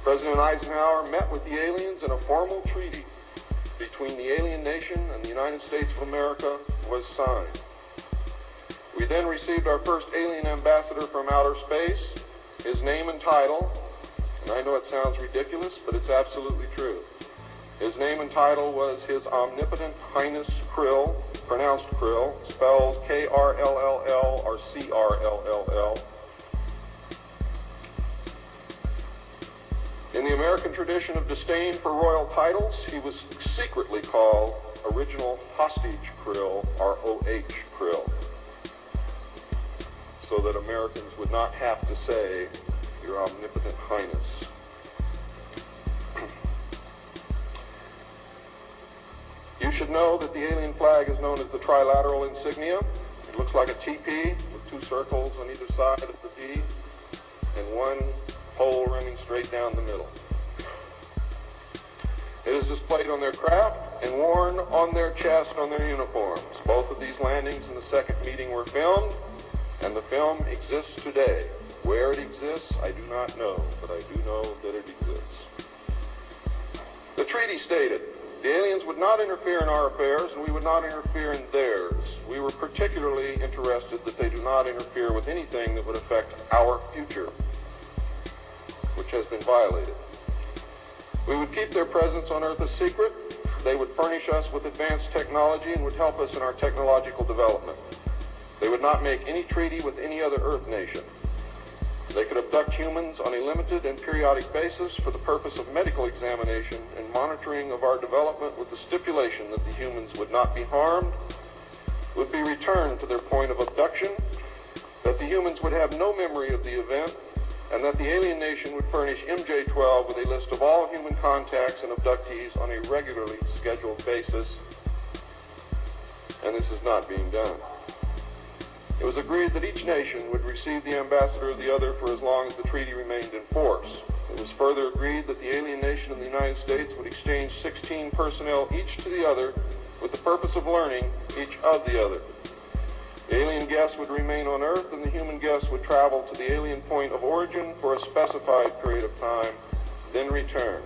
President Eisenhower met with the aliens and a formal treaty between the alien nation and the United States of America was signed. We then received our first alien ambassador from outer space. His name and title, and I know it sounds ridiculous, but it's absolutely true. His name and title was His Omnipotent Highness Krill, pronounced Krill, spelled K-R-L-L-L or C-R-L-L-L. In the American tradition of disdain for royal titles, he was secretly called Original Hostage Krill, or O-H Krill, so that Americans would not have to say, Your Omnipotent Highness. You should know that the alien flag is known as the trilateral insignia. It looks like a TP with two circles on either side of the V and one pole running straight down the middle. It is displayed on their craft and worn on their chest on their uniforms. Both of these landings in the second meeting were filmed, and the film exists today. Where it exists, I do not know, but I do know that it exists. The treaty stated, the aliens would not interfere in our affairs, and we would not interfere in theirs. We were particularly interested that they do not interfere with anything that would affect our future, which has been violated. We would keep their presence on Earth a secret. They would furnish us with advanced technology and would help us in our technological development. They would not make any treaty with any other Earth nation. They could abduct humans on a limited and periodic basis for the purpose of medical examination and monitoring of our development, with the stipulation that the humans would not be harmed, would be returned to their point of abduction, that the humans would have no memory of the event, and that the alien nation would furnish MJ-12 with a list of all human contacts and abductees on a regularly scheduled basis. And this is not being done. It was agreed that each nation would receive the ambassador of the other for as long as the treaty remained in force. It was further agreed that the alien nation and the United States would exchange 16 personnel each to the other with the purpose of learning each of the other. The alien guests would remain on Earth, and the human guests would travel to the alien point of origin for a specified period of time, then return,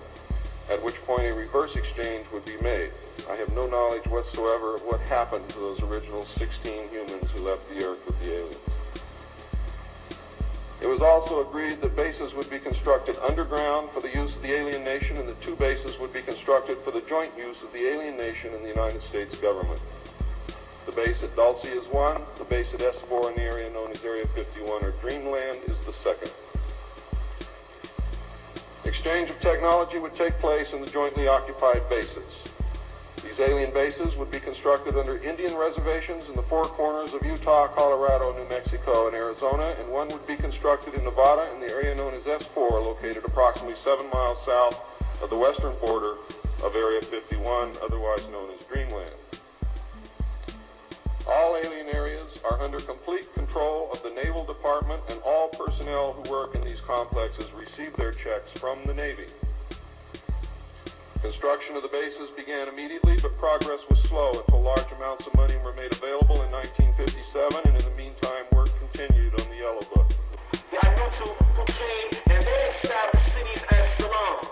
at which point a reverse exchange would be made. I have no knowledge whatsoever of what happened to those original 16 humans who left the Earth with the aliens. It was also agreed that bases would be constructed underground for the use of the alien nation, and that 2 bases would be constructed for the joint use of the alien nation and the United States government. The base at Dulce is one, the base at S4 in the area known as Area 51 or Dreamland is the second. Exchange of technology would take place in the jointly occupied bases. These alien bases would be constructed under Indian reservations in the 4 corners of Utah, Colorado, New Mexico, and Arizona, and one would be constructed in Nevada in the area known as S4, located approximately 7 miles south of the western border of Area 51, otherwise known as Dreamland. All alien areas are under complete control of the Naval Department, and all personnel who work in these complexes receive their checks from the Navy. Construction of the bases began immediately, but progress was slow until large amounts of money were made available in 1957, and in the meantime, work continued on the Yellow Book. The WU-NUWAUPU who came and they established cities as Salam,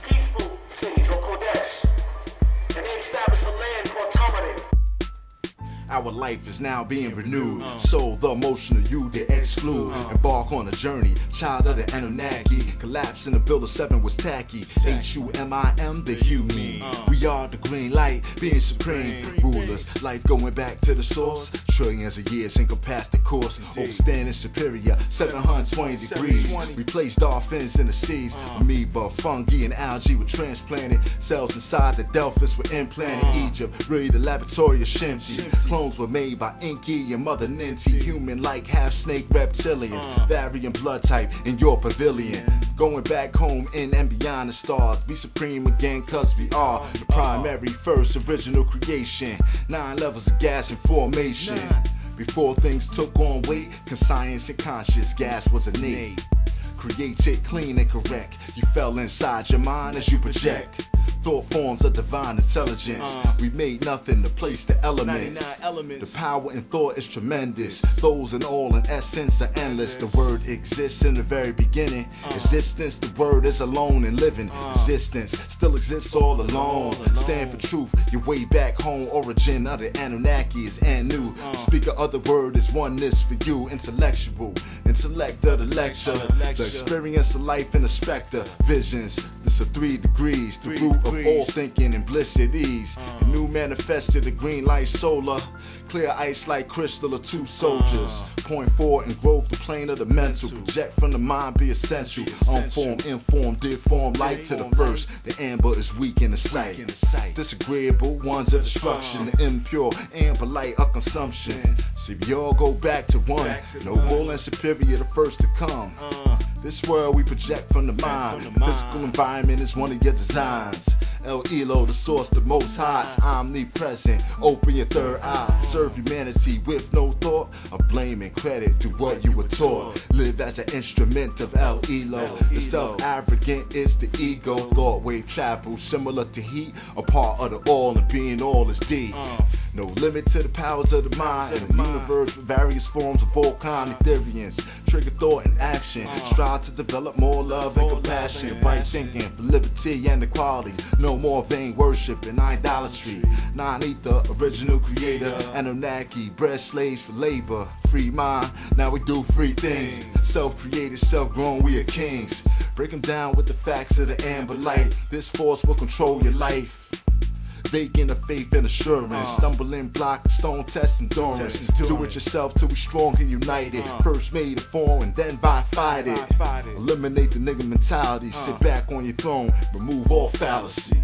peaceful cities, or Kodesh, and they established a land called Tamaré. Our life is now being renewed, so the motion of you they exclude. Embark on a journey, child of the Anunnaki. Collapse in the build of 7 was tacky. H-U-M-I-M, the human. We are the green light, being supreme rulers. Life going back to the source. Trillions of years encompassed the course. Overstanding superior, 720 degrees. We placed dolphins in the seas. Amoeba, fungi, and algae were transplanted. Cells inside the Delphis were implanted. Egypt, really the laboratory of Shemti. Clones were made by Inky and Mother Ninty. Human-like, half-snake reptilians. Varying blood type in your pavilion. Going back home in and beyond the stars. Be supreme again, cause we are the primary, first, original creation. 9 levels of gas in formation. Before things took on weight, conscience and conscious, gas was innate. Created clean and correct. You fell inside your mind as you project. thought forms of divine intelligence. We made nothing to place the elements. The power in thought is tremendous. Those and all in essence are endless. The word exists in the very beginning. Existence, the word is alone and living. Existence still exists all alone. Stand for truth, your way back home. Origin of the Anunnaki is Anu. Speaker of the word is oneness for you. Intellectual, intellect of the lecture. The experience of life in the spectre. Visions, this are 3 degrees. The root of all thinking and bliss at ease. The new manifested, the green light solar. Clear ice like crystal of 2 soldiers. Point forward and growth, the plane of the mental. Project from the mind, be essential. Unformed, informed, did form light to the first. The amber is weak in the sight. Disagreeable ones of destruction. The impure, amber light of consumption. See, we all go back to one. Noble and superior, the first to come. This world we project from the mind. The physical environment is one of your designs. El Elo, the source, the most high, is omnipresent. Open your third eye. Serve humanity with no thought of blame and credit. Do what you were taught. Live as an instrument of El Elo. The self-arrogant is the ego. Thought wave travel similar to heat. A part of the all and being all is deep. No limit to the powers of the mind. In the universe with various forms of volcanic Ethereans. Trigger thought and action. Strive to develop more love and compassion. Right thinking for liberty and equality. No more vain worship and idolatry. Non-ether, original creator. Anunnaki, bred slaves for labor. Free mind, now we do free things. Self-created, self-grown, we are kings. Break them down with the facts of the amber light. This force will control your life. Vacant of faith and assurance. Stumbling block, stone test endurance. Do it yourself till we strong and united. First made a form and then fight it. Eliminate the nigga mentality. Sit back on your throne, remove all fallacy.